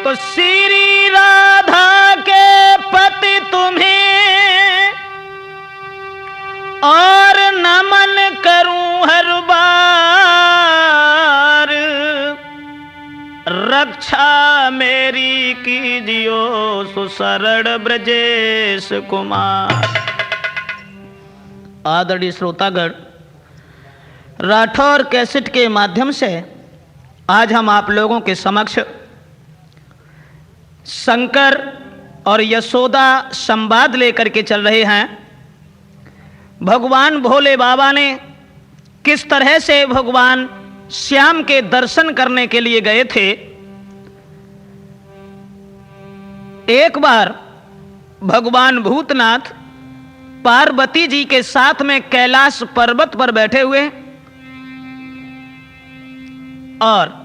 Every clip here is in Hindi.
देखो श्री राधा के पति तुम्हें और नमन करूं हर बार, रक्षा मेरी कीजियो सुशरण ब्रजेश कुमार। आदरणीय श्रोतागण, राठौर कैसेट के माध्यम से आज हम आप लोगों के समक्ष शंकर और यशोदा संवाद लेकर के चल रहे हैं। भगवान भोले बाबा ने किस तरह से भगवान श्याम के दर्शन करने के लिए गए थे। एक बार भगवान भूतनाथ पार्वती जी के साथ में कैलाश पर्वत पर बैठे हुए और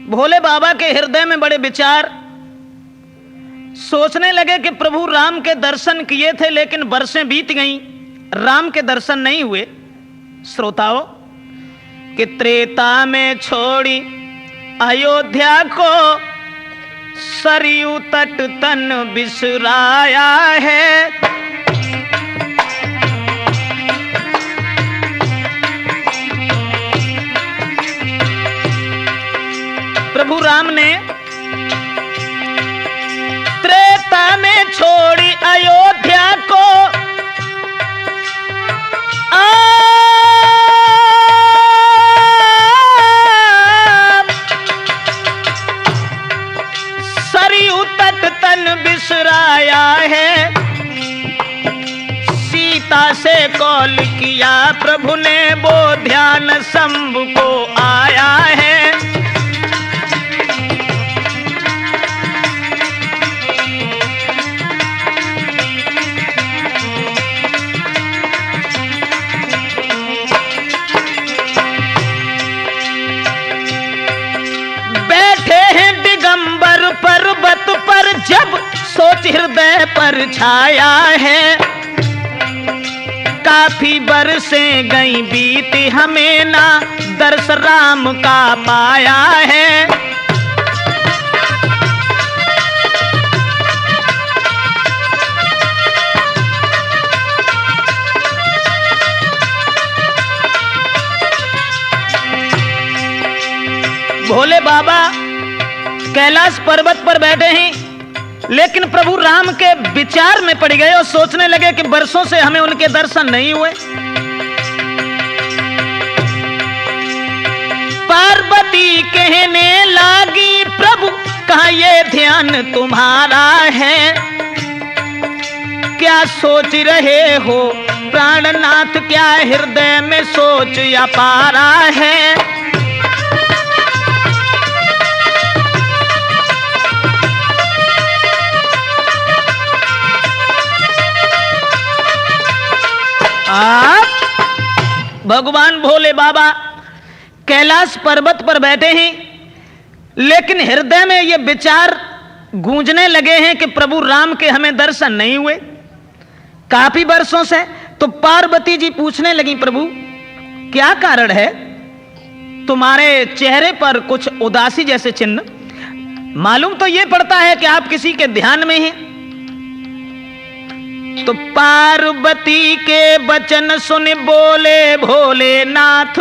भोले बाबा के हृदय में बड़े विचार, सोचने लगे कि प्रभु राम के दर्शन किए थे लेकिन वर्षें बीत गईं, राम के दर्शन नहीं हुए। श्रोताओं, कि त्रेता में छोड़ी अयोध्या को सरयू तट तन बिसराया है। प्रभु राम ने त्रेता में छोड़ी अयोध्या को सरयू तट तन बिसराया है। सीता से कॉल किया प्रभु ने, वो ध्यान शंभु को आया है। पर्वत पर जब सोच हृदय पर छाया है, काफी बरसें गई बीती हमें ना दर्श राम का पाया है। भोले बाबा कैलाश पर्वत पर बैठे हैं, लेकिन प्रभु राम के विचार में पड़ गए और सोचने लगे कि बरसों से हमें उनके दर्शन नहीं हुए। पार्वती कहने लगी, प्रभु कहाँ ये ध्यान तुम्हारा है, क्या सोच रहे हो प्राणनाथ, क्या हृदय में सोच अपारा है। भगवान भोले बाबा कैलाश पर्वत पर बैठे हैं, लेकिन हृदय में ये विचार गूंजने लगे हैं कि प्रभु राम के हमें दर्शन नहीं हुए काफी वर्षों से। तो पार्वती जी पूछने लगी, प्रभु क्या कारण है, तुम्हारे चेहरे पर कुछ उदासी जैसे चिन्ह, मालूम तो ये पड़ता है कि आप किसी के ध्यान में हैं। तो पार्वती के वचन सुन बोले भोलेनाथ,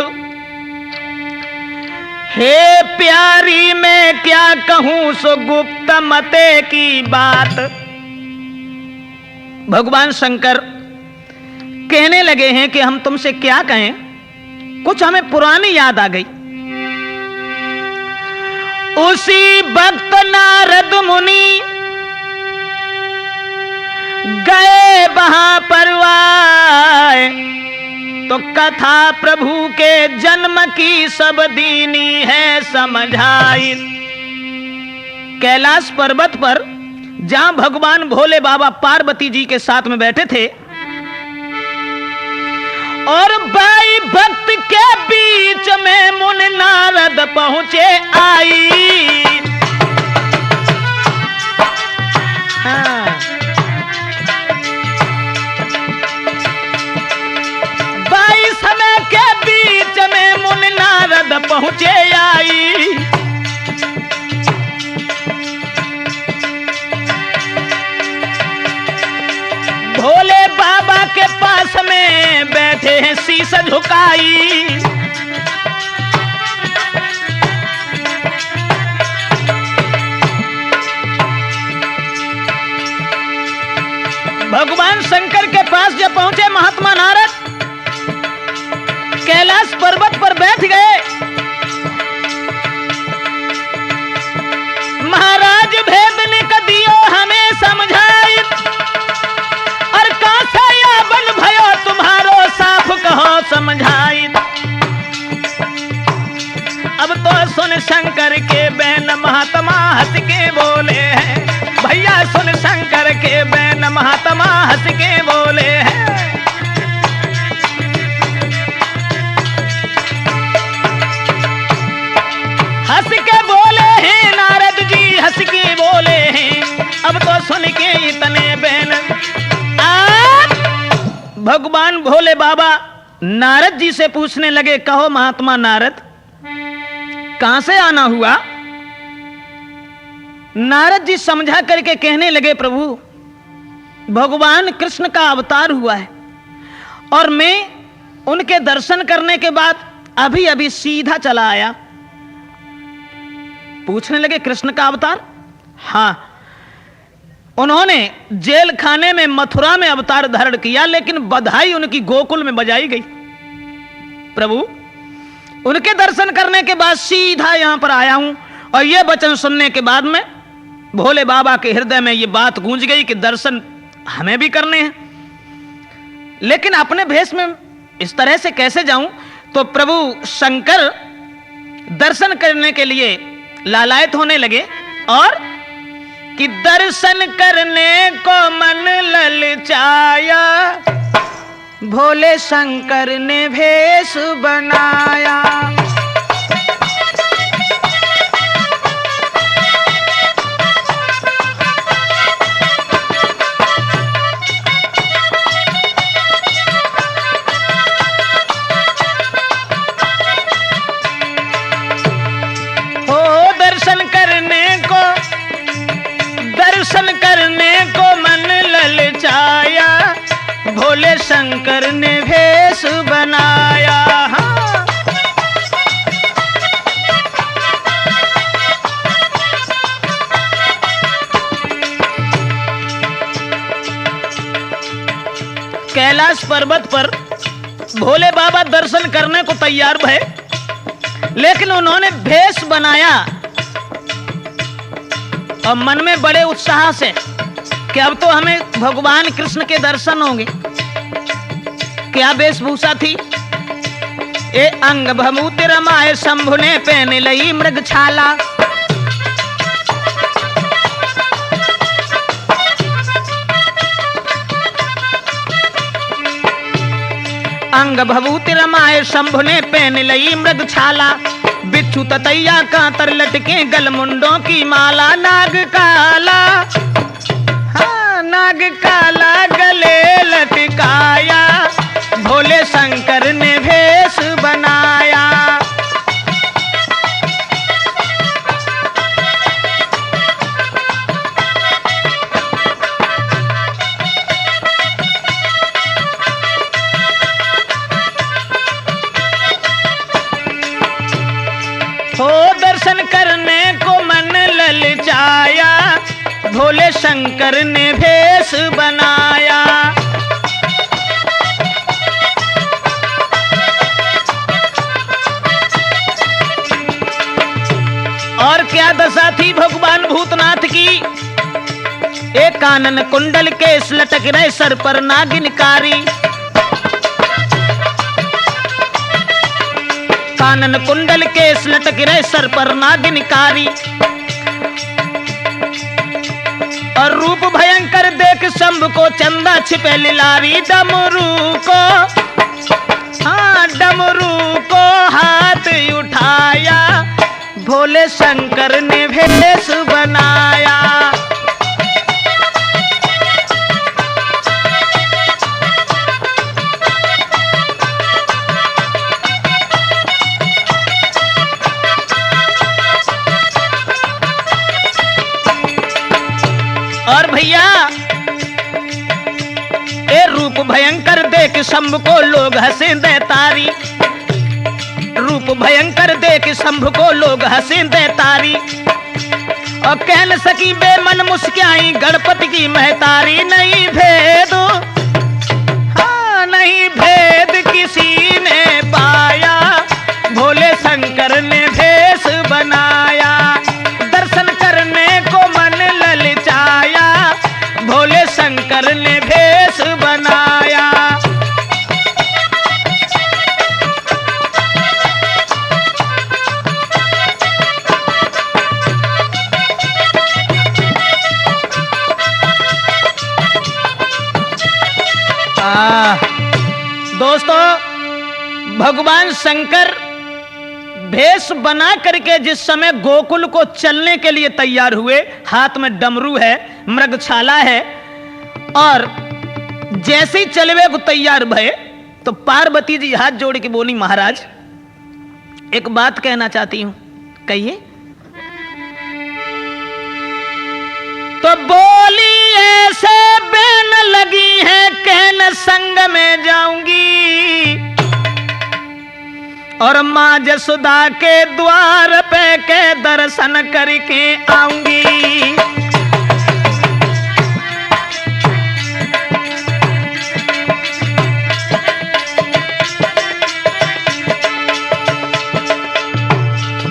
हे प्यारी मैं क्या कहूं सो गुप्त मते की बात। भगवान शंकर कहने लगे हैं कि हम तुमसे क्या कहें, कुछ हमें पुरानी याद आ गई। उसी वक्त नारद मुनि गए वहां पर आए, तो कथा प्रभु के जन्म की सब दीनी है समझाई। कैलाश पर्वत पर जहां भगवान भोले बाबा पार्वती जी के साथ में बैठे थे और बाई भक्त के बीच में मुनि नारद पहुंचे आई। हाँ। बाई समय के बीच में मुनि नारद पहुंचे आई। भोले बाबा के पास में बैठे हैं शीश झुकाई। भगवान शंकर के पास जब पहुंचे महात्मा नारद, कैलाश पर्वत पर बैठ गए। महाराज भेद निक दियो हमें समझाई, और कासा या बन भयो तुम्हारो साफ कहो समझाई। अब तो सुन शंकर के बैन महात्मा हंस के बोले हैं, भैया सुन शंकर के बैन महात्मा हंस के बोले हैं। हंस के बोले हैं नारद जी, हंस के बोले हैं। अब तो सुन के इतने बैन आप भगवान भोले बाबा नारद जी से पूछने लगे, कहो महात्मा नारद कहां से आना हुआ। नारद जी समझा करके कहने लगे, प्रभु भगवान कृष्ण का अवतार हुआ है, और मैं उनके दर्शन करने के बाद अभी अभी सीधा चला आया। पूछने लगे कृष्ण का अवतार। हां, उन्होंने जेल खाने में मथुरा में अवतार धारण किया, लेकिन बधाई उनकी गोकुल में बजाई गई। प्रभु उनके दर्शन करने के बाद सीधा यहां पर आया हूं, और यह वचन सुनने के बाद में भोले बाबा के हृदय में यह बात गूंज गई कि दर्शन हमें भी करने हैं, लेकिन अपने भेष में इस तरह से कैसे जाऊं। तो प्रभु शंकर दर्शन करने के लिए लालायित होने लगे, और कि दर्शन करने को मन ललचाया, भोले शंकर ने भेष बनाया। दर्शन करने को मन ललचाया, भोले शंकर ने भेष बनाया। कैलाश पर्वत पर भोले बाबा दर्शन करने को तैयार भये, लेकिन उन्होंने भेष बनाया, और मन में बड़े उत्साह से कि अब तो हमें भगवान कृष्ण के दर्शन होंगे। क्या वेशभूषा थी। ए अंग भमूति रमाए शंभु ने पहन लई मृग छाला। अंग भभूति रमाए शंभु ने पहन लई मृग छाला। बिच्छू ततैया कांतर लटके गल मुंडों की माला। नाग काला, हाँ नाग काला गले लटकाया, भोले शंकर ने भेष बनाया। हो दर्शन करने को मन ललचाया, भोले शंकर ने भेष बनाया। और क्या दशा थी भगवान भूतनाथ की। एक कानन कुंडल केस लटक रहे सर पर नागिनकारी। कानन कुंडल केस लटक रहे सर पर नागिनकारी। और रूप भयंकर देख शंभ को चंदा छिपे लिलारी। डमरू को, हाँ डमरू को हाथ उठाया, भोले शंकर ने भेष बनाया। रूप भयंकर देख शंभ को लोग हंसे दे तारी, रूप भयंकर देख शंभ को लोग हंसे दे तारी। और कह न सकी बेमन मुस्काई गणपति की महतारी। नहीं भेद, हाँ नहीं भेद किसी ने पाया, भोले शंकर ने भेष बनाया। दर्शन करने को मन ललचाया, भोले शंकर ने भेष बनाया। दोस्तों, भगवान शंकर भेष बना करके जिस समय गोकुल को चलने के लिए तैयार हुए, हाथ में डमरू है, मृगछाला है, और जैसे ही चलवे को तैयार भये तो पार्वती जी हाथ जोड़ के बोली, महाराज एक बात कहना चाहती हूं। कहिए। तो बोली ऐसे बेन लगी है, कहन संग में जाऊंगी, और मां जसोदा के द्वार पे के दर्शन करके आऊंगी।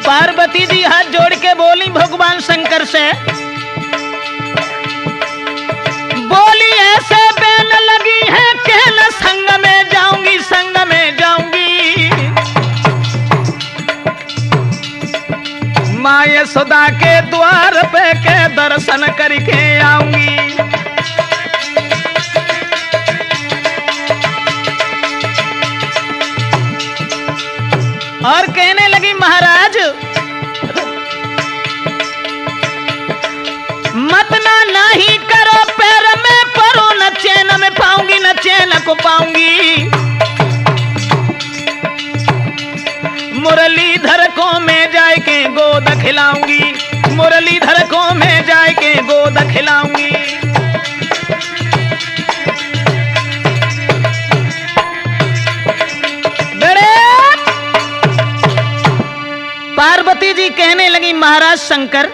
पार्वती जी हाथ जोड़ के बोली भगवान शंकर से, बोली ऐसे बेन लगी है, कहना संग में जाऊंगी, संग में जाऊंगी, मां यशोदा के द्वार पे के दर्शन करके आऊंगी। और कहने लगी, महाराज मत ना नहीं करो, पैर में परो, न चैन में पाऊंगी, न चैन को पाऊंगी। मुरलीधर को मैं जाए के गोद खिलाऊंगी, मुरलीधर को मैं जाए के गोद खिलाऊंगी। पार्वती जी कहने लगी, महाराज शंकर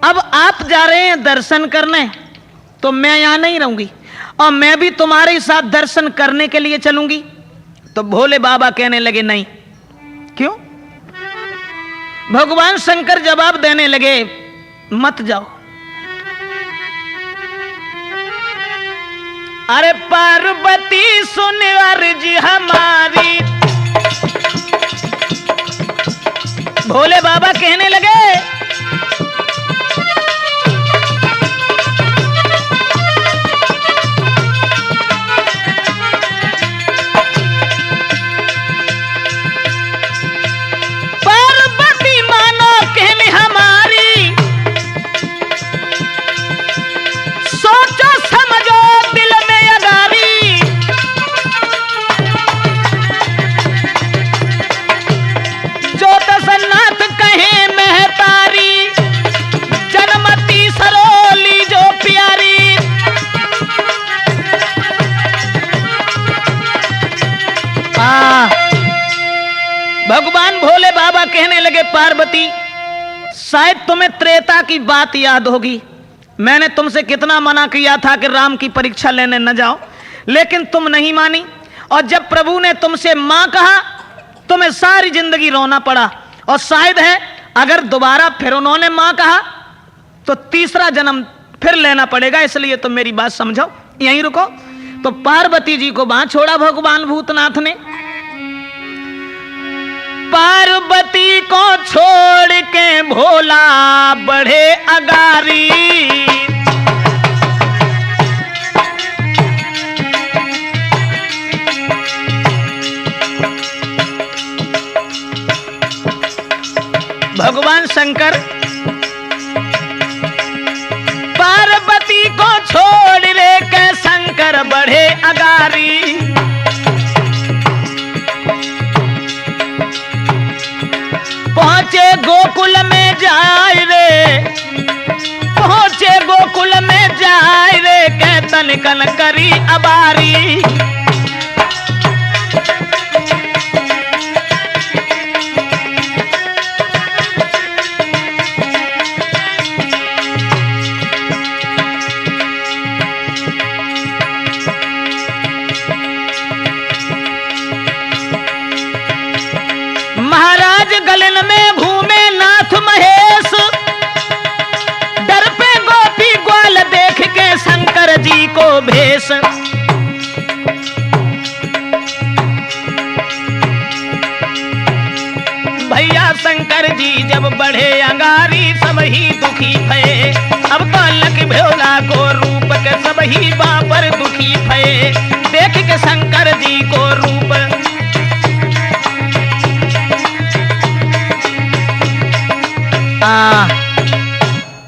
अब आप जा रहे हैं दर्शन करने, तो मैं यहां नहीं रहूंगी, और मैं भी तुम्हारे साथ दर्शन करने के लिए चलूंगी। तो भोले बाबा कहने लगे, नहीं। क्यों? भगवान शंकर जवाब देने लगे, मत जाओ। अरे पार्वती सुन अर्जी हमारी, भोले बाबा कहने लगे, पार्वती मानो कहने हमारी, सोचो समझो दिल में अगारी, जो दशनाथ कहे महतारी, जनमती सरोली जो प्यारी। भगवान भोले बाबा कहने लगे, पार्वती शायद तुम्हें त्रेता की बात याद होगी, मैंने तुमसे कितना मना किया था कि राम की परीक्षा लेने न जाओ, लेकिन तुम नहीं मानी, और जब प्रभु ने तुमसे मां कहा तुम्हें सारी जिंदगी रोना पड़ा, और शायद है अगर दोबारा फिर उन्होंने मां कहा तो तीसरा जन्म फिर लेना पड़ेगा, इसलिए तुम मेरी बात समझो, यहीं रुको। तो पार्वती जी को बांध छोड़ा भगवान भूतनाथ ने। पार्वती को छोड़ के भोला बढ़े अगारी, भगवान शंकर पार्वती को छोड़ रे के शंकर बढ़े अगारी। पहुंचे गोकुल में जाए रे, पहुंचे गोकुल में जाए रे, के तनिकन करी अबारी। महाराज गलन में घूमे नाथ महेश, डर पे गोपी ग्वाल देख के शंकर जी को भेष। भैया शंकर जी जब बढ़े अंगारी सब ही दुखी भये। अब तो लक भोला को रूप के सब ही बापर दुखी भये। देख के शंकर जी को रूप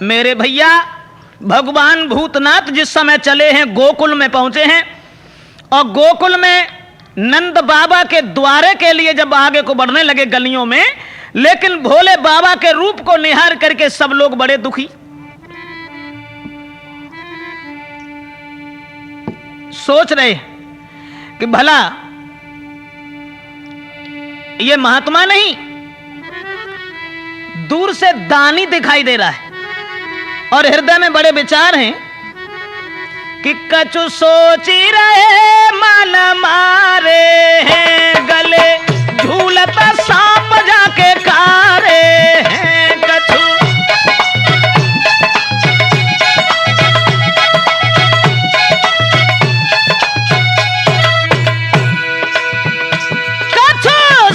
मेरे भैया भगवान भूतनाथ जिस समय चले हैं गोकुल में पहुंचे हैं, और गोकुल में नंद बाबा के द्वारे के लिए जब आगे को बढ़ने लगे गलियों में, लेकिन भोले बाबा के रूप को निहार करके सब लोग बड़े दुखी। सोच रहे कि भला ये महात्मा नहीं, दूर से दानी दिखाई दे रहा है और हृदय में बड़े विचार हैं कि कछु सोची रहे मन मारे हैं, गले झूलता सांप जाके कारे हैं। कछु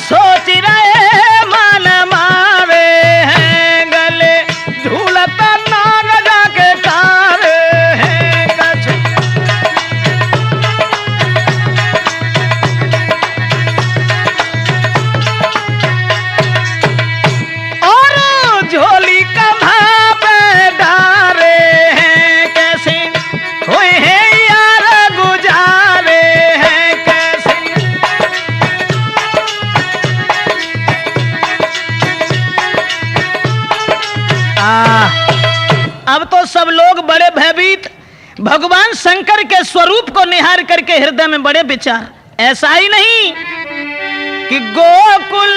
सोच रहे मन मारे हैं, गले झूलता नाग जाके कारे हैं। कछु और झोली का भाप डारे हैं, कैसे हुए हैं यार गुजारे हैं। कैसे अब तो सब लोग बड़े भयभीत, भगवान शंकर के स्वरूप को निहार करके हृदय में बड़े विचार। ऐसा ही नहीं कि गोकुल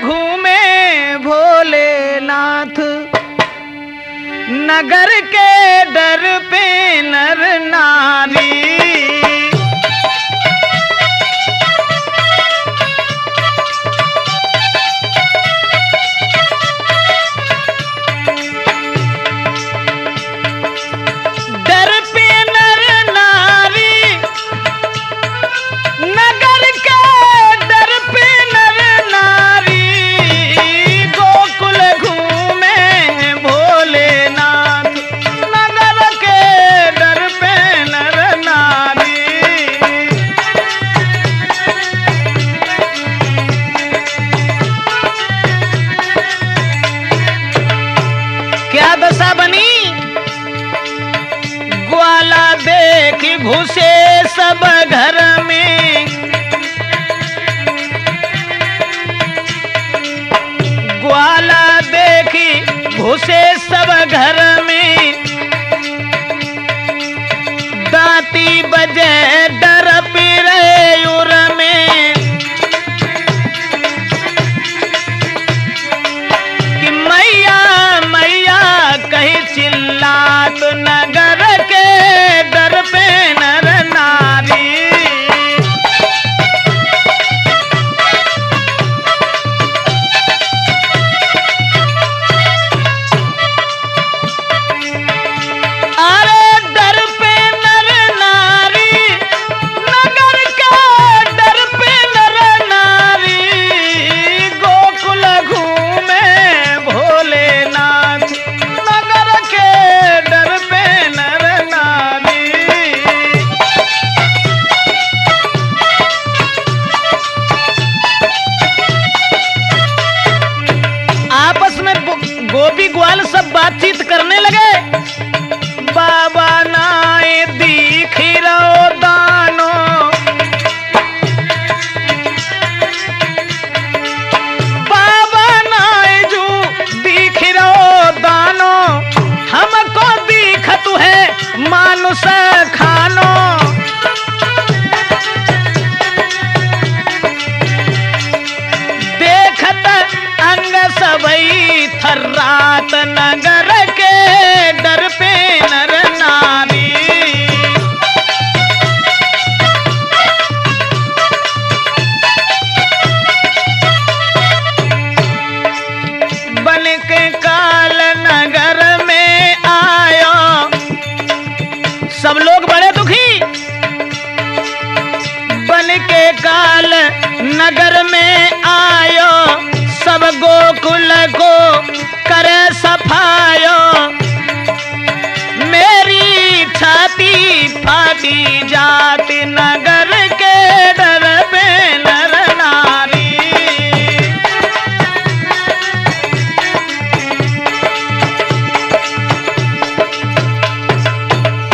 घूमे भोलेनाथ, नगर के डर पे नर नारी। क्या दशा बनी, ग्वाला देख घुसे सब घर में। ग्वाला देखी घुसे सब घर में, दांती बजे डर पिरे उर में। कि मैया मैया कहीं चिल्लात नगर के डर पे नर नारी। अरे डर पे नर नारी काल नगर में आयो, सब गोकुल को करे सफायो, मेरी छाती फाटी जाती नगर के डर पे नर नारी।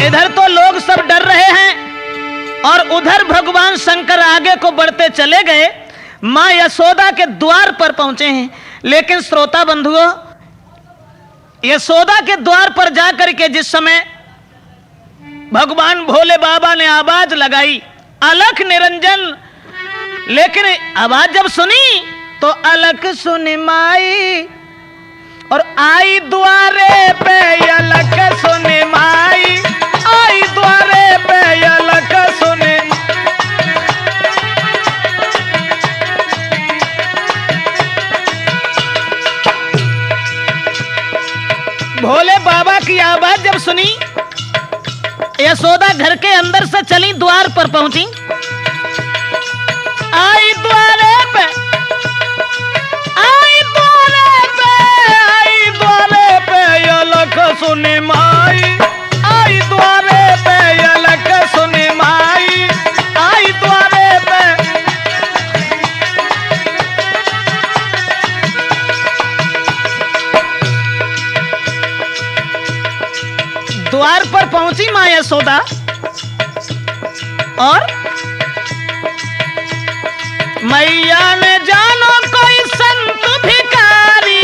इधर तो लोग सब डर रहे हैं और उधर भगवान शंकर आगे को बढ़ते चले गए, मां यशोदा के द्वार पर पहुंचे हैं। लेकिन श्रोता बंधुओं, यशोदा के द्वार पर जाकर के जिस समय भगवान भोले बाबा ने आवाज लगाई, अलख निरंजन, लेकिन आवाज जब सुनी तो अलख सुनी माई, और आई द्वारे पे अलख सुनी माई, आई द्वारे पे अलख सुनी। भोले बाबा की आवाज जब सुनी, यशोदा घर के अंदर से चली, द्वार पर पहुंची। आई द्वारे पे, आई द्वारे पे, आई द्वारे पे अलख सुनी माई, आई द्वारे पे अलख सुनी माई, आई द्वारे पे। द्वार पर पहुंची मां यशोदा और मैया ने जानो कोई संत भिखारी,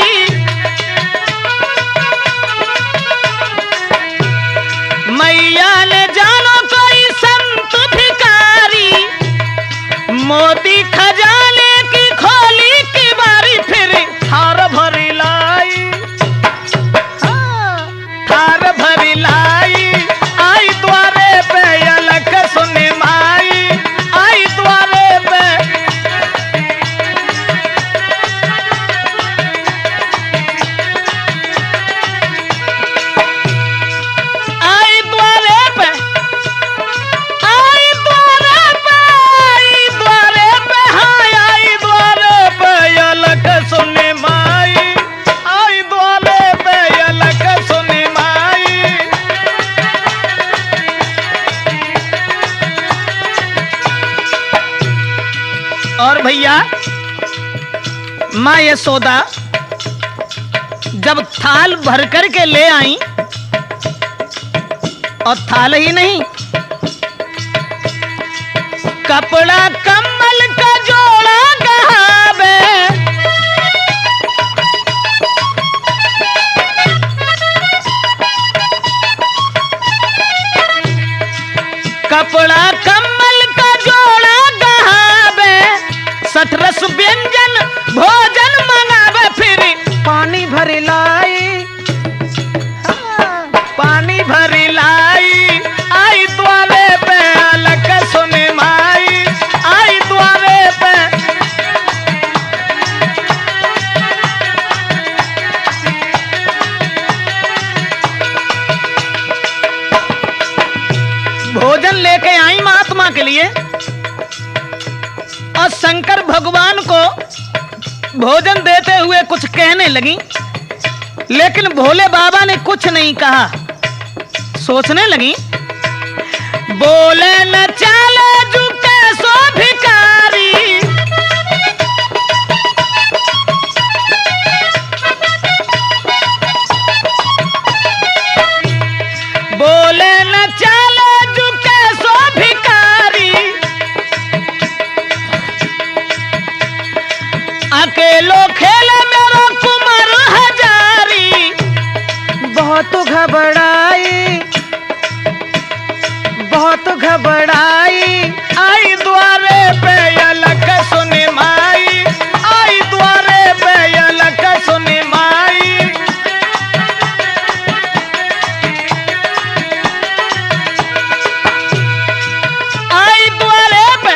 मैया ने जानो कोई संत भिखारी, मोती खजाने की खोली की बारी, फिर थार भरी लाई, थार भरी लाई, आई द्वारे पे अलख सुनी माई, आई द्वारे पे। आई द्वारे पे, आई द्वारे पे, आई द्वारे पे, हाँ आई द्वारे पे अलख सुनी माई, आई द्वारे पे अलख सुनी माई। और भैया मां यशोदा जब थाल भर कर के ले आई, और थाल ही नहीं, कपड़ा कम्बल का जोड़ा गहावे, कपड़ा कम्बल का जोड़ा गहावे, सठरस व्यंजन भोजन मंगावे, फिर पानी भरी लाई, पानी भरी लाई, आई द्वारे पे अलख सुनी माई, आई द्वारे पे। भोजन लेके आई महात्मा के लिए, और शंकर भगवान को भोजन देते हुए कुछ कहने लगी, लेकिन भोले बाबा ने कुछ नहीं कहा। सोचने लगी, बोले न चाले झुके सो भिखारी, बोले न चाले झुके सो भिखारी, अकेलो खेले मेरो कुमार हजारी, बहुत घबराई, बहुत घबराई, आई द्वारे पे अलख सुनी माई, आई द्वारे पे अलख सुनी माई। आई द्वारे पे,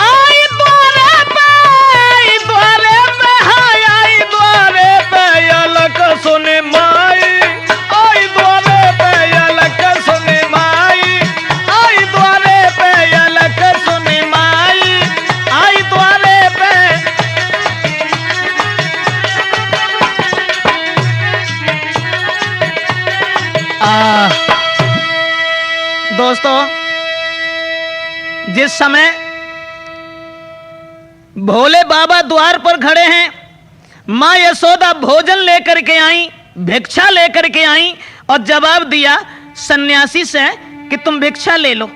आई द्वारे पे, आई द्वारे पे, हाय आई द्वारे पे अलख सुनी माई, आई द्वारे पे अलख सुनी माई, आई जिस समय भोले बाबा द्वार पर खड़े हैं, मां यशोदा भोजन लेकर के आई, भिक्षा लेकर के आई और जवाब दिया सन्यासी से कि तुम भिक्षा ले लो।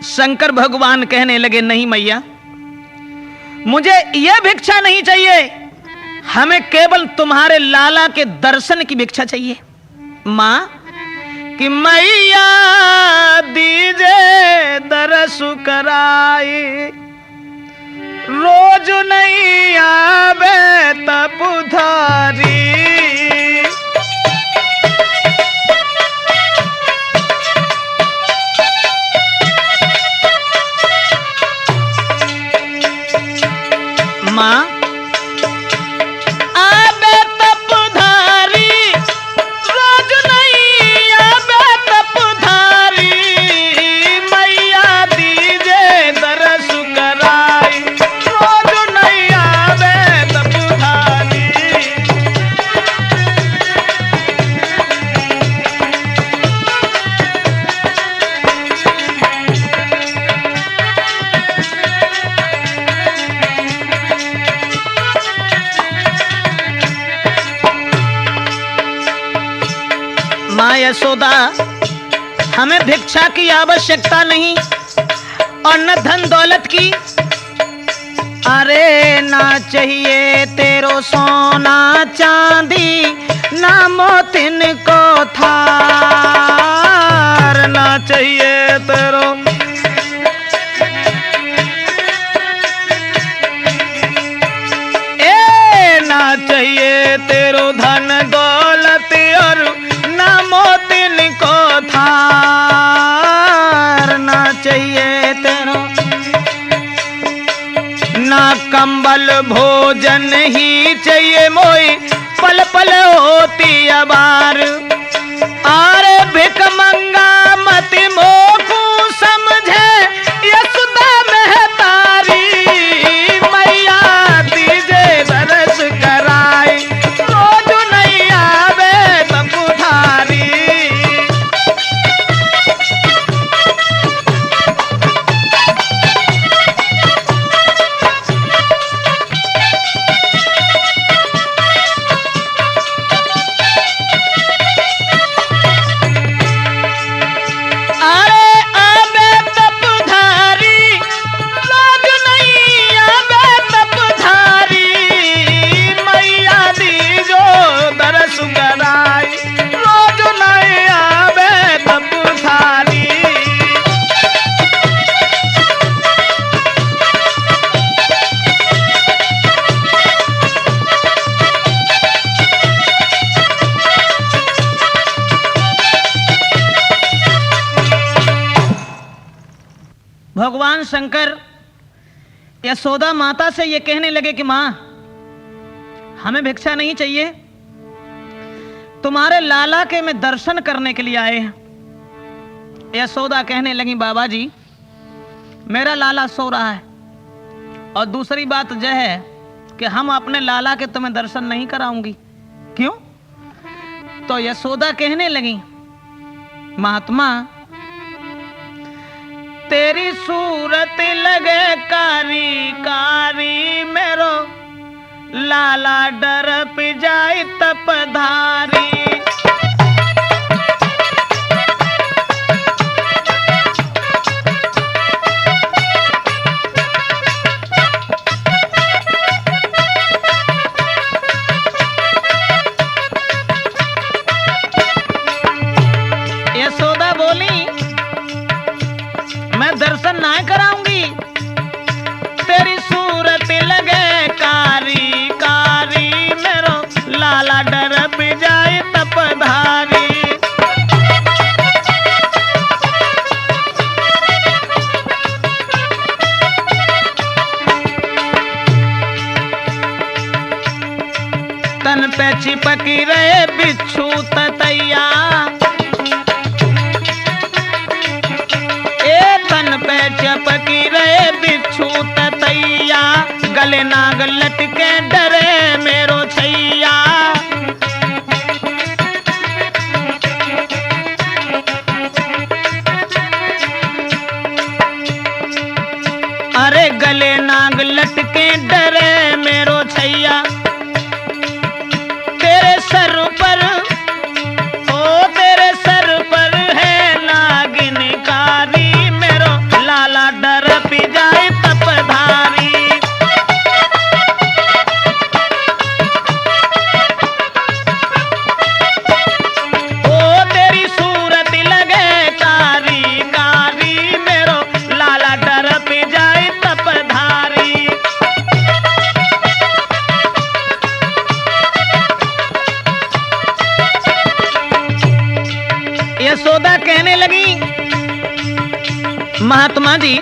शंकर भगवान कहने लगे नहीं मैया, मुझे यह भिक्षा नहीं चाहिए, हमें केवल तुम्हारे लाला के दर्शन की भिक्षा चाहिए। मां कि मैया दीजे दरस कराई, रोज नहीं आवे तपुधारी। मां आवे तपुधारी, रोज नहीं आवे तपुधारी, मैया दीजे दरस कराई, रोज नहीं आवे तपुधारी। मां यशोदा हमें भिक्षा की आवश्यकता नहीं और न धन दौलत की। अरे ना चाहिए तेरो सोना चांदी, ना मोतिन को थार, ना चाहिए तेरो ना चाहिए तेरो धन दौलत और ना मोतिन को थार, ना चाहिए तेरो ना कंबल भोजन ही चाहिए मोई, पल पल होती अबार। आरे भिक मंगा मति मोकू समझे यशोदा महतारी, मैया दीजे दरस कराई, रोज नहीं आवे तपुधारी। भगवान शंकर यशोदा माता से ये कहने लगे कि मां हमें भिक्षा नहीं चाहिए, तुम्हारे लाला के में दर्शन करने के लिए आए हैं। यशोदा कहने लगी बाबा जी मेरा लाला सो रहा है और दूसरी बात यह है कि हम अपने लाला के तुम्हें दर्शन नहीं कराऊंगी। क्यों? तो यशोदा कहने लगी महात्मा तेरी सूरत लगे कारी कारी, मेरो लाला डर पी जाए तपधारी। यशोदा बोली मैं दर्शन ना कराऊंगी, तेरी सूरत लगे कारी कारी, मेरो लाला डर पी जाए तपधारी। तन पे चिपकी रहे बिच्छू ततैया, तन पे चिपकी रहे बिच्छू ततैया, गले नाग लटके डरे मेरो छैया। महात्मा जी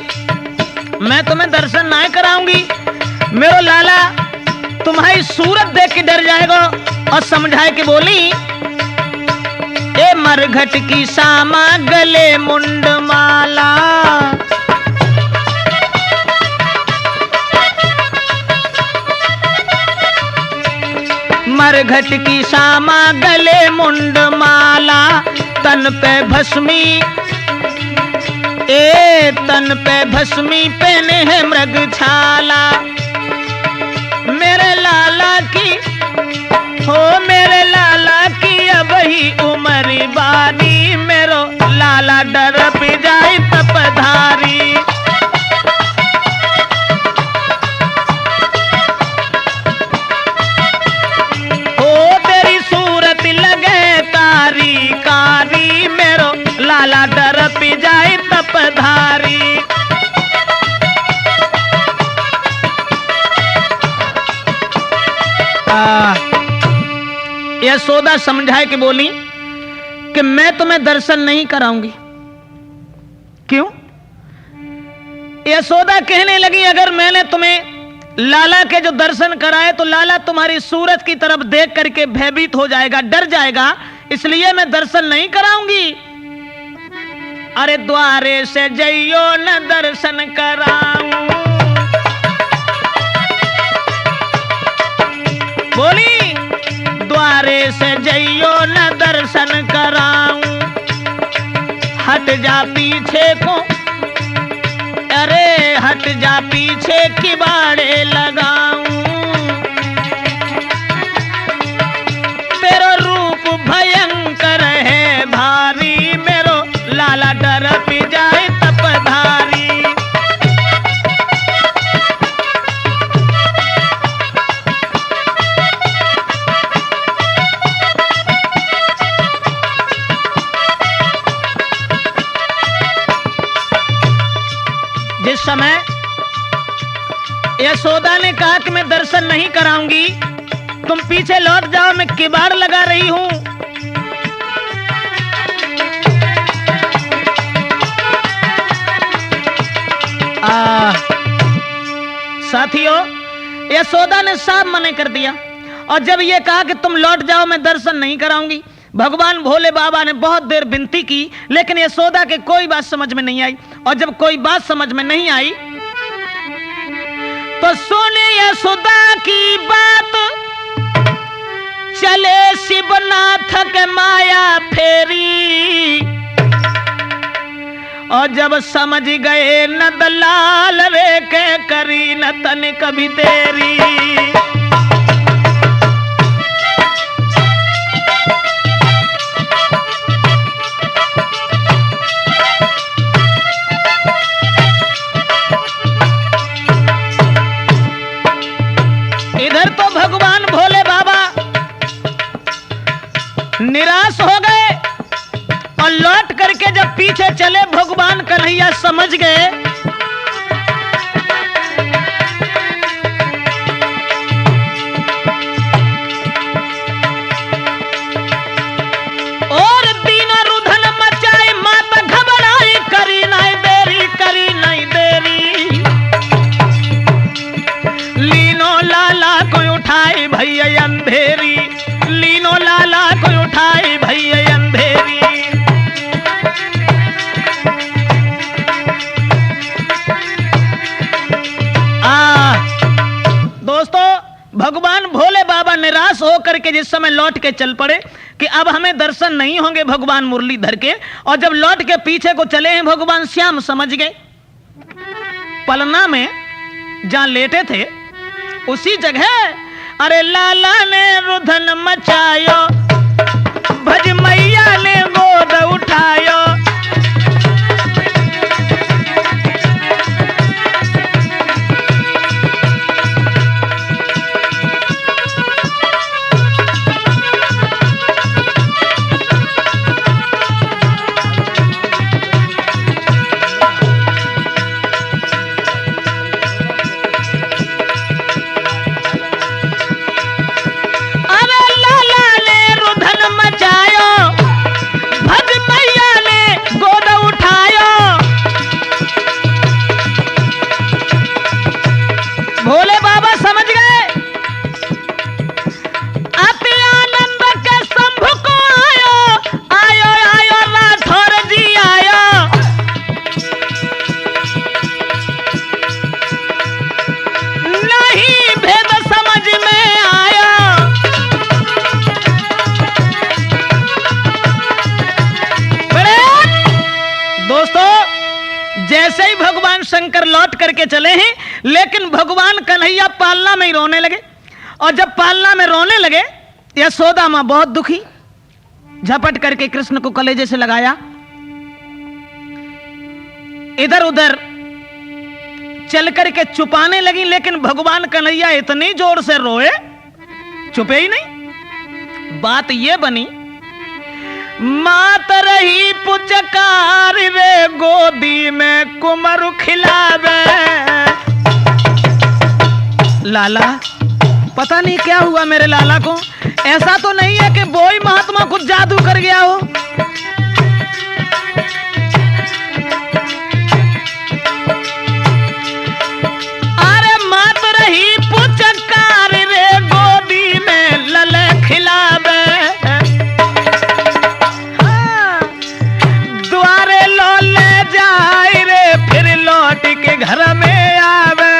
मैं तुम्हें दर्शन ना कराऊंगी, मेरो लाला तुम्हारी सूरत देख के डर जाएगा। और समझाए कि बोली ए मरघट की सामा गले मुंड माला, मरघट की सामा गले मुंड माला, तन पे भस्मी तन पे भस्मी पहने है मृग छाला। मेरे लाला की हो मेरे लाला की अब ही उम्र बारी, मेरो लाला डर पे जाए तपधारी। ओ तेरी सूरत लगे कारी कारी, मेरो लाला डर पे जाए तपधारी। यशोदा समझाए कि बोली कि मैं तुम्हें दर्शन नहीं कराऊंगी। क्यों? यशोदा कहने लगी अगर मैंने तुम्हें लाला के जो दर्शन कराए तो लाला तुम्हारी सूरत की तरफ देख करके भयभीत हो जाएगा, डर जाएगा, इसलिए मैं दर्शन नहीं कराऊंगी। अरे द्वारे से जइयो न दर्शन कराऊं, बोली द्वारे से जइयो न दर्शन कराऊं, हट जा पीछे को, अरे हट जा पीछे किबाड़े लगाऊं, तेरा रूप भयंकर है भारी, मेरो लाला डर पी जाए तपधारी। जिस समय यशोदा ने कहा कि मैं दर्शन नहीं कराऊंगी, तुम पीछे लौट जाओ, मैं किबाड़ लगा रही हूं, साथियों यशोदा ने साफ मना कर दिया। और जब ये कहा कि तुम लौट जाओ मैं दर्शन नहीं कराऊंगी, भगवान भोले बाबा ने बहुत देर विनती की, लेकिन यशोदा के कोई बात समझ में नहीं आई। और जब कोई बात समझ में नहीं आई तो सुने यशोदा की बात, चले शिवनाथ के माया फेरी। और जब समझ गए नंदलाल रे के करी न तन कभी तेरी, इधर तो भगवान भोले बाबा निराश हो गए और लौट करके जब पीछे चले भगवान कन्हैया समझ गए और दीना रुधन मचाए, माता घबराई, करी नहीं देरी, लीनो लाला को उठाए भैया अंधेरी, लीनो लाला को उठाए भैया अंधेरी। दोस्तों भगवान भोले बाबा निराश होकर के जिस समय लौट के चल पड़े कि अब हमें दर्शन नहीं होंगे भगवान मुरलीधर के, और जब लौट के पीछे को चले हैं भगवान श्याम समझ गए। पलना में जहां लेटे थे उसी जगह अरे लाला ने रुधन मचायो, भज मैया ने गोद उठायो, अरे लाला ने रुधन मचायो, भज मैया ने दोस्तों, जैसे ही भगवान शंकर लौट करके चले हैं, लेकिन भगवान कन्हैया पालना में ही रोने लगे। और जब पालना में रोने लगे, यशोदा मां बहुत दुखी, झपट करके कृष्ण को कलेजे से लगाया, इधर उधर चल करके छुपाने लगी। लेकिन भगवान कन्हैया इतनी जोर से रोए, छुपे ही नहीं। बात यह बनी, मात रही पुचकार रे गोदी में कुमरु खिलावे। लाला, पता नहीं क्या हुआ मेरे लाला को। ऐसा तो नहीं है कि बोई महात्मा कुछ जादू कर गया हो। अरे मात रही पुचकार रे गोदी में लले खिलावे। द्वारे लो ले जाए रे, फिर लौट के घर में आवे।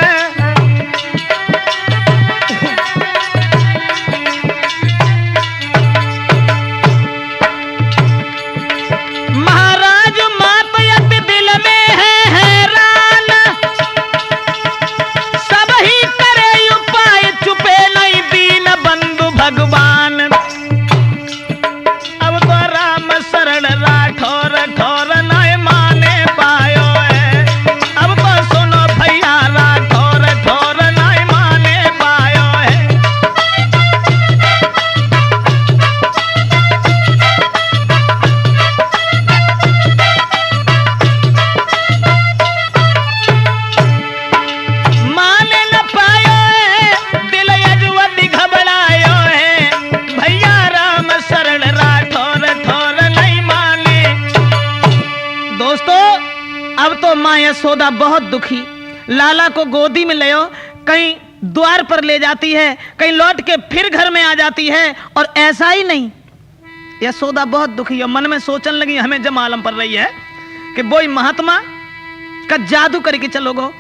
महाराज मात यदि दिल में है हैरान, सब ही करे उपाय, छुपे नहीं दीन बंधु भगवान। अब तो राम शरण राठौर ठौर नहीं माने पायो है। अब तो सुनो भैया, राठौर ठौर नहीं माने पायो है। माने न पायो है, दिल यजुवती घबरायो है। भैया राम शरण राठौर ठौर नहीं माने। दोस्तों, अब तो मां यशोदा बहुत दुखी, लाला को गोदी में ले आओ, कहीं द्वार पर ले जाती है, कहीं लौट के फिर घर में आ जाती है। और ऐसा ही नहीं, यशोदा बहुत दुखी है, मन में सोचने लगी, हमें जब मालूम पड़ रही है कि बोई महात्मा का जादू करके चलोगो।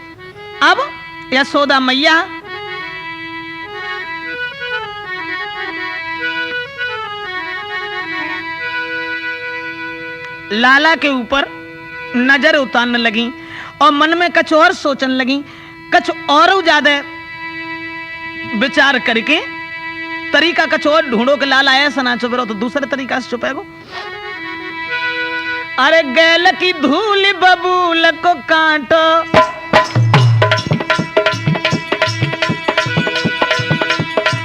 अब यशोदा मैया लाला के ऊपर नजर उतारने लगी और मन में कुछ और सोचने लगी, कुछ और ज्यादा विचार करके तरीका कुछ और ढूंढो कि लाला ऐसा ना चुप रहो तो दूसरे तरीका से चुपेगो। अरे गैल की धूल बबूल को काटो,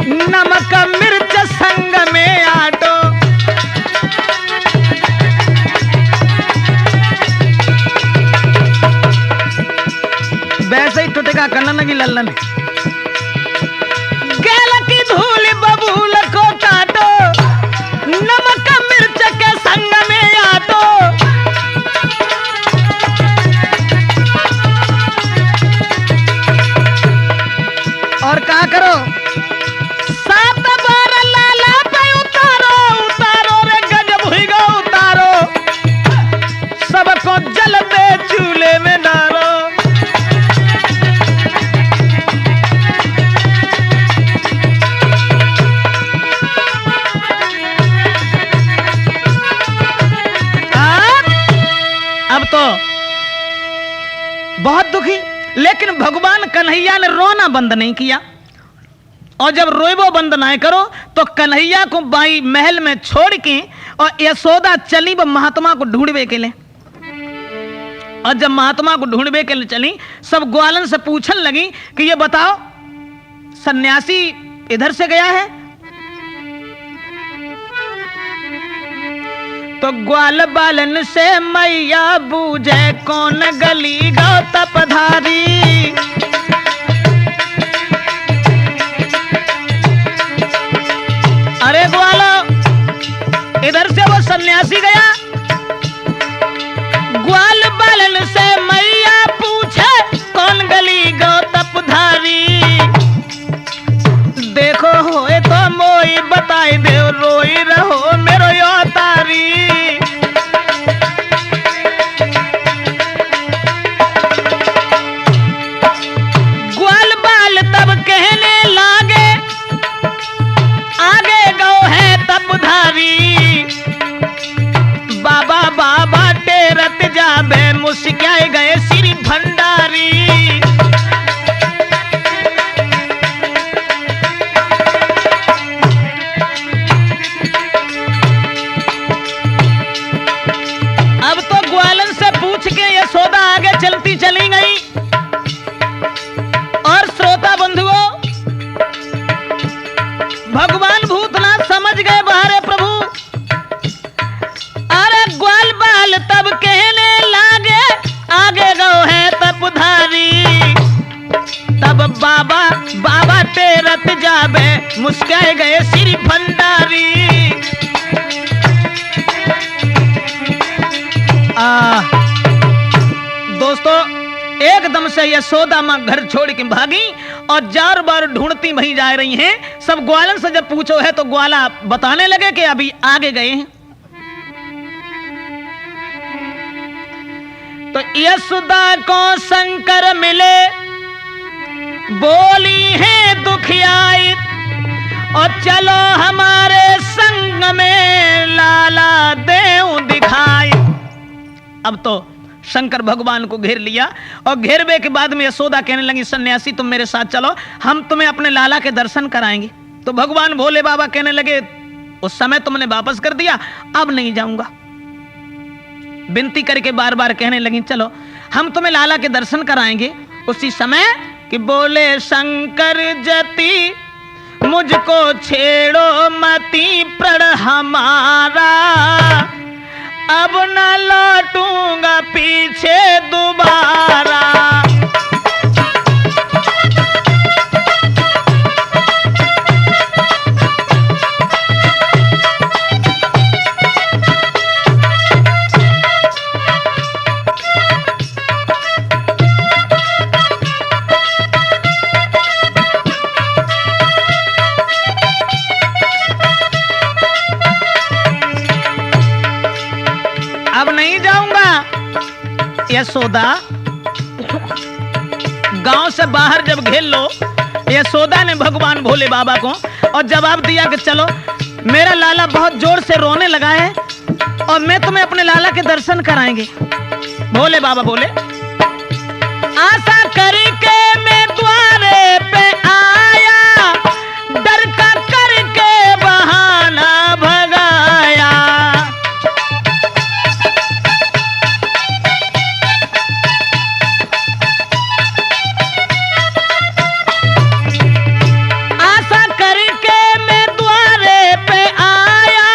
नमक मिर्च संग में आटो। वैसे ही टुटेगा कन्नन की लल्लन। गैल की धूल बबूल को काटो, नमक मिर्च के संग में आटो। और क्या करो, 7 बार लाला पे उतारो, उतारो रे गजब हुई गो उतारो। सबको जल दे चूल्हे में डालो। अब तो बहुत दुखी, लेकिन भगवान कन्हैया ने रोना बंद नहीं किया। और जब रोइबो बंद ना करो तो कन्हैया को बाई महल में छोड़ के और यशोदा चली वो महात्मा को ढूंढवे के लिए। और जब महात्मा को ढूंढवे के लिए चली, सब ग्वालन से पूछने लगी कि ये बताओ सन्यासी इधर से गया है? तो ग्वाल बालन से मैया बूझे कौन गली गौ तपधारी। अरे ग्वालो, इधर से वो सन्यासी गया। ग्वाल बालन से मैया पूछे कौन गली गौ तपधारी। देखो होए तो मोई बताई दे, रोई रहो मेरो यो तारी। ग्वाल बाल तब कहने लागे, आगे गौ है तपधारी। मुस्काए गए श्री भंडारी। अब तो ग्वालन से पूछ के यशोदा आगे चलती चली गई। और श्रोता बंधुओं, भगवान भूतनाथ समझ गए बाहरे प्रभु। अरे ग्वाल बाल तब कहने लागे आगे गो है तपधारी। तब बाबा बाबा तेरत जाबे मुस्काए गए श्री भंडारी। दोस्तों, एकदम से यशोदा मां घर छोड़ के भागी और जार बार ढूंढती वहीं जा रही हैं। सब ग्वालन से जब पूछो है तो ग्वाला बताने लगे कि अभी आगे गए हैं। तो यशोदा को शंकर मिले, बोली है दुखियाई और चलो हमारे संग में लाला देव दिखाई। अब तो शंकर भगवान को घेर लिया और घेरवे के बाद में यशोदा कहने लगी, सन्यासी तुम मेरे साथ चलो, हम तुम्हें अपने लाला के दर्शन कराएंगे। तो भगवान भोले बाबा कहने लगे, उस समय तुमने वापस कर दिया, अब नहीं जाऊंगा। विनती करके बार बार कहने लगी, चलो हम तुम्हें लाला के दर्शन कराएंगे। उसी समय कि बोले शंकर जति मुझको छेड़ो मती प्रण हमारा, अब न लौटूंगा पीछे दोबारा। अब नहीं जाऊंगा। यशोदा गांव से बाहर जब घेर लो, यशोदा ने भगवान भोले बाबा को और जवाब दिया कि चलो, मेरा लाला बहुत जोर से रोने लगा है और मैं तुम्हें अपने लाला के दर्शन कराएंगे। भोले बाबा बोले, आशा करके मैं द्वारे पे आया, डर का करके बहाना भगाया। आशा करके मैं द्वारे पे आया,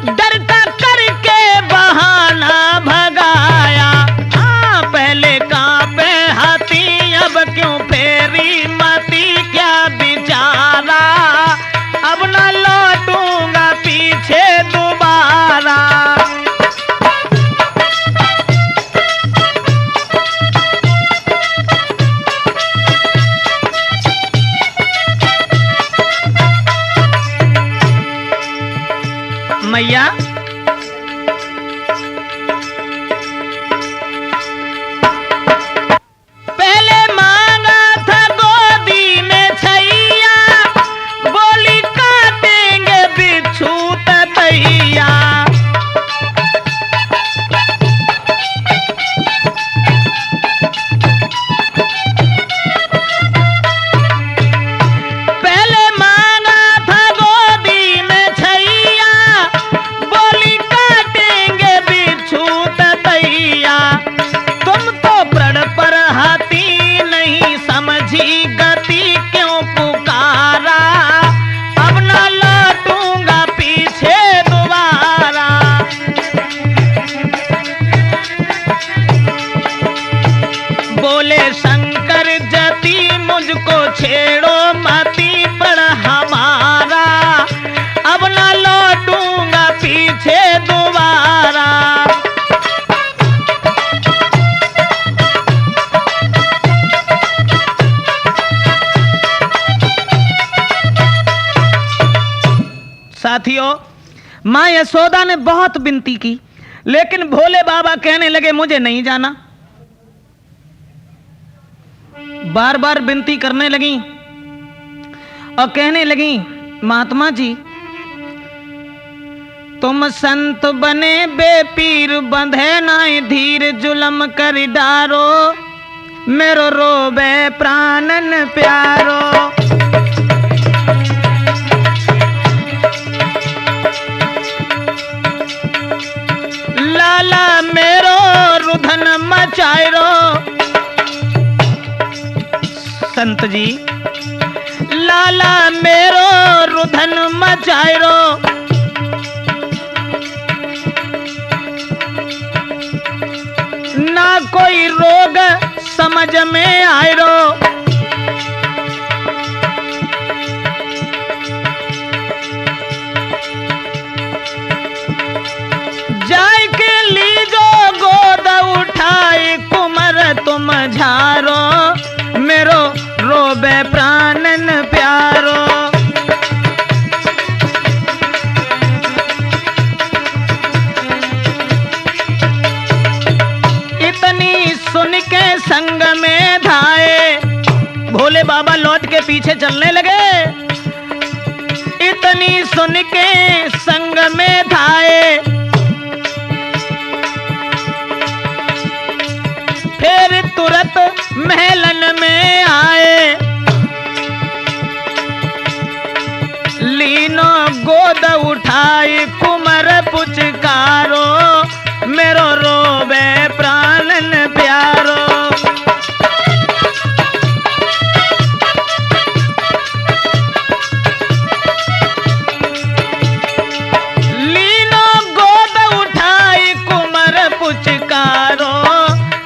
डर का करके बहाना भगाया। हाँ, पहले कांपे हाथी, अब क्यों फेरी मती, क्या बिचारा, अब न लौटूंगा पीछे दोबारा। मैया पहले मांगा था गोदी में छैया, बोली काटेंगे बिच्छू ततैया। पहले मांगा था गोदी में छैया, बोली काटेंगे बिच्छू ततैया। तुम तो प्रण पर हाथी, नहीं समझी गति क्यों पुकारा, अब न लौटूंगा पीछे दोबारा। बोले शंकर जति मुझको छेड़ो मती प्रण हमारा, अब न लौटूंगा पीछे दोबारा। साथियों, मां यशोदा ने बहुत विनती की, लेकिन भोले बाबा कहने लगे मुझे नहीं जाना। बार बार विनती करने लगी और कहने लगी, महात्मा जी तुम संत बने बेपीर बंधे नाई धीर जुलम कर डारो मेरो रोबे प्राणन प्यारो। लाला मेरो रुधन मचायरो। संत जी लाला मेरो रुधन मचायरो। ना कोई रोग समझ में आयरो। जाय के लीजो गोद उठाई कुमर तुम झारो मेरो रोबे प्राणन प्यारो। इतनी सुन के संग में धाए भोले बाबा लौट के पीछे चलने लगे। इतनी सुन के संग में धाए फिर तुरंत महलन में आए। लीनो गोद उठाई कुमर पुचकारो मेरो रोबे प्राणन प्यारो। लीनो गोद उठाई कुमर पुचकारो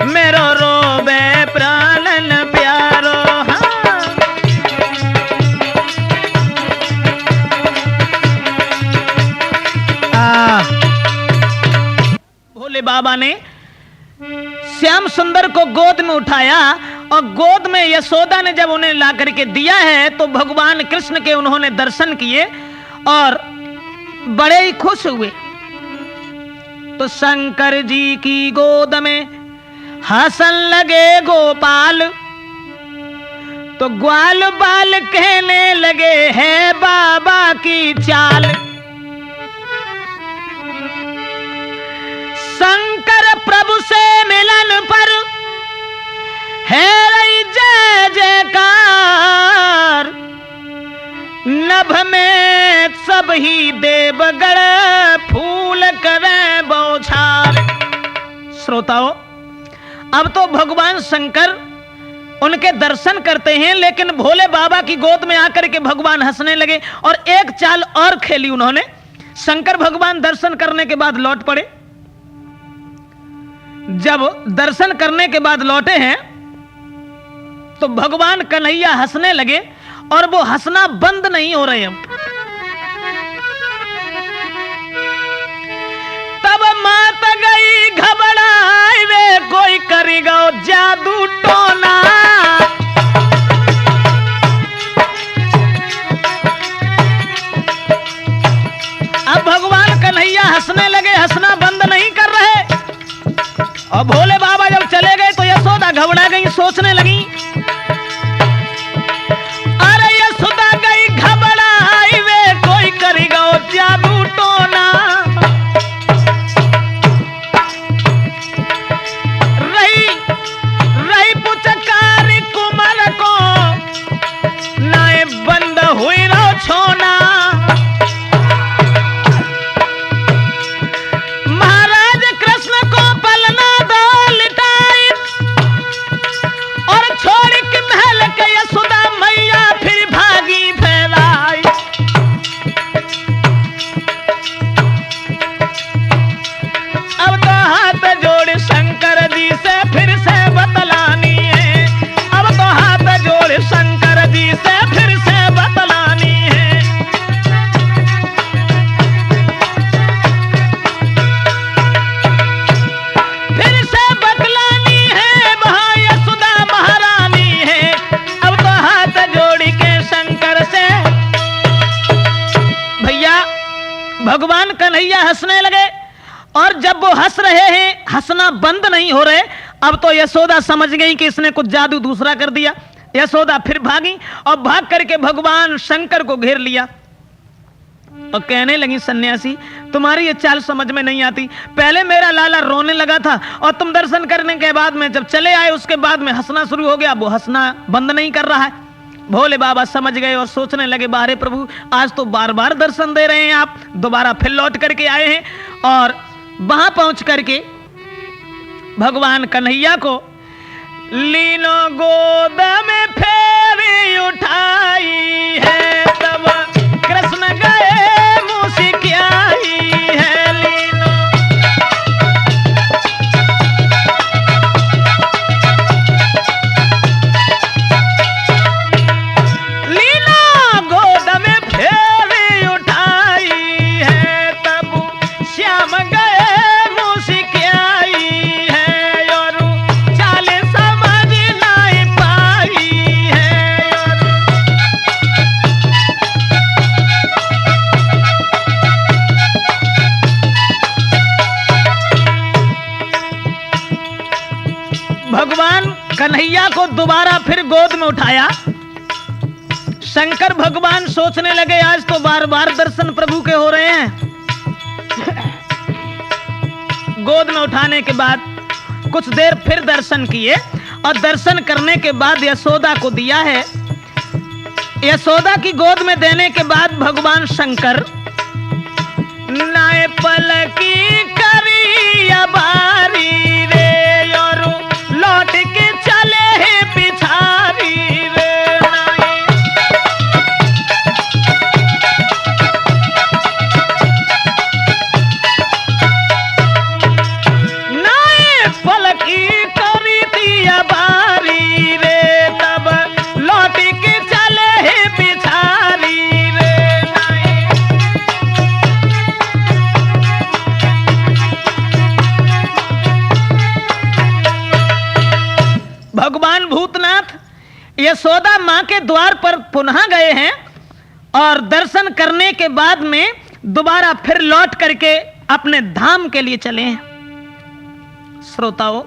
मेरो रोबे प्राणन प्यारो। भोले बाबा ने श्याम सुंदर को गोद में उठाया और गोद में यशोदा ने जब उन्हें ला करके दिया है तो भगवान कृष्ण के उन्होंने दर्शन किए और बड़े ही खुश हुए। तो शंकर जी की गोद में हंसन लगे गोपाल तो ग्वाल बाल कहने लगे है बाबा की चाल। शंकर प्रभु से मिलन पर है रही जय जयकार। नभ में सब ही देवगण फूल करे बौछार। श्रोताओं अब तो भगवान शंकर उनके दर्शन करते हैं लेकिन भोले बाबा की गोद में आकर के भगवान हंसने लगे और एक चाल और खेली उन्होंने। शंकर भगवान दर्शन करने के बाद लौट पड़े। जब दर्शन करने के बाद लौटे हैं तो भगवान कन्हैया हंसने लगे और वो हंसना बंद नहीं हो रहे हैं। तब मात गई घबराई वे कोई करेगा जादू टोना। अब भगवान कन्हैया हंसने लगे, हंसना बंद नहीं कर रहे। और भोले बाबा जब चले गए तो यशोदा घबरा गई, सोचने लगी अरे यशोदा गई घबराई वे कोई करेगा जादू टोना। रही रही पुचकारी कुमर को नाए बंद हुई रो छोना। भगवान कन्हैया हंसने लगे और जब वो हंस रहे हैं हंसना बंद नहीं हो रहे। अब तो यशोदा समझ गई कि इसने कुछ जादू दूसरा कर दिया। यशोदा फिर भागी और भाग करके भगवान शंकर को घेर लिया। और कहने लगी, सन्यासी तुम्हारी ये चाल समझ में नहीं आती। पहले मेरा लाला रोने लगा था और तुम दर्शन करने के बाद में जब चले आए उसके बाद में हंसना शुरू हो गया। वो हंसना बंद नहीं कर रहा है। भोले बाबा समझ गए और सोचने लगे, बारे प्रभु आज तो बार बार दर्शन दे रहे हैं आप, दोबारा फिर लौट करके आए हैं। और वहां पहुंच करके भगवान कन्हैया को लीनो गोद में फेरी उठाई है, तब कृष्ण गए मुस्कियाई है। लीनो गोद में फेरी उठाई है, तब श्याम गए मुस्कियाई है, और चाले समझ नहीं पाई है। भगवान कन्हैया को दोबारा फिर गोद में उठाया। शंकर भगवान सोचने लगे, आज तो बार बार दर्शन प्रभु के हो रहे हैं। गोद में उठाने के बाद कुछ देर फिर दर्शन किए और दर्शन करने के बाद यशोदा को दिया है। यशोदा की गोद में देने के बाद भगवान शंकर नाय पलकी करी अबारी रे, और लौट के चले हैं पिछारी रे। नाय पलकी करी थी अबारी रे, तब लौट के चले हैं पिछारी रे। भगवान भूतनाथ यशोदा मां के द्वार पर पुनः गए हैं और दर्शन करने के बाद में दोबारा फिर लौट करके अपने धाम के लिए चले हैं। श्रोताओं,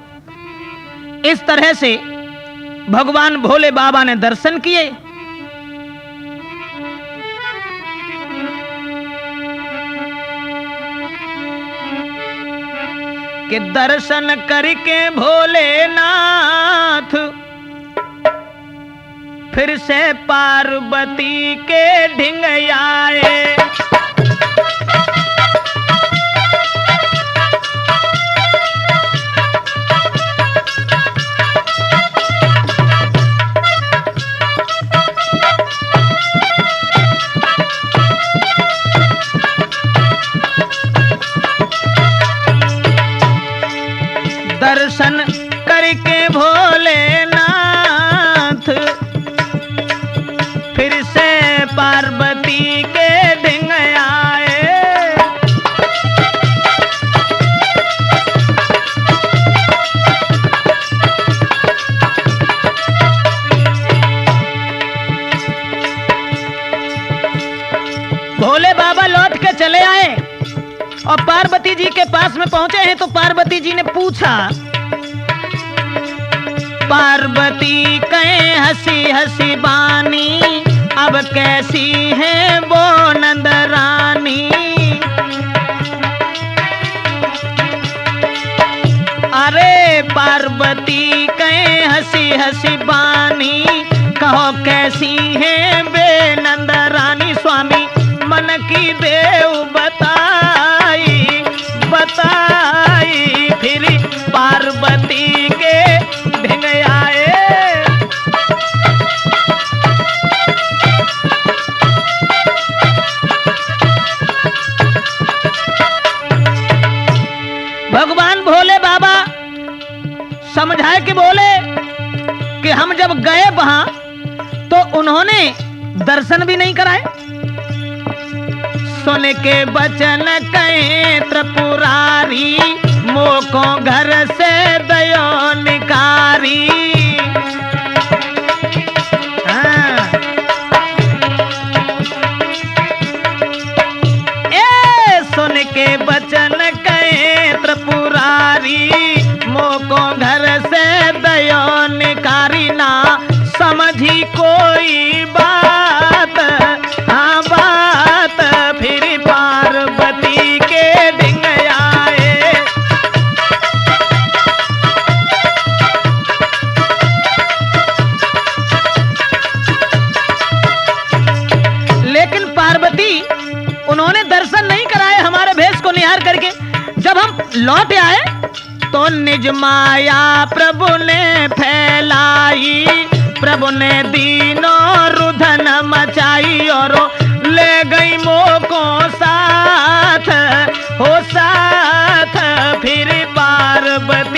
इस तरह से भगवान भोले बाबा ने दर्शन किए। कि दर्शन करके भोलेनाथ फिर से पार्वती के ढिंग आए। दर्शन करके भोलेनाथ फिर से पार्वती के ढिंग आए। भोले बाबा लौट के चले आए और पार्वती जी के पास में पहुंचे हैं तो पार्वती जी ने पूछा, पार्वती कहे हंसी हंसी बानी, अब कैसी है वो नंद रानी। अरे पार्वती कहे हंसी हंसी बानी, कहो कैसी है वे नंद रानी। स्वामी मन की देव बताई बताई, फिर पार्वती के ढिंग आए। भगवान भोले बाबा समझाए कि बोले कि हम जब गए वहां तो उन्होंने दर्शन भी नहीं कराए। सुन के बचन कहे त्रिपुरारी, मोको घर से दयो निकारी। हाँ। ए सुन के बचन कहे त्रिपुरारी, मोको घर से दयो निकारी। ना समझी कोई बात, हाँ बात फिर लौट आए तो निज माया प्रभु ने फैलाई, प्रभु ने दीनों रुधन मचाई और ले गई मोको साथ हो साथ। फिर पार्वती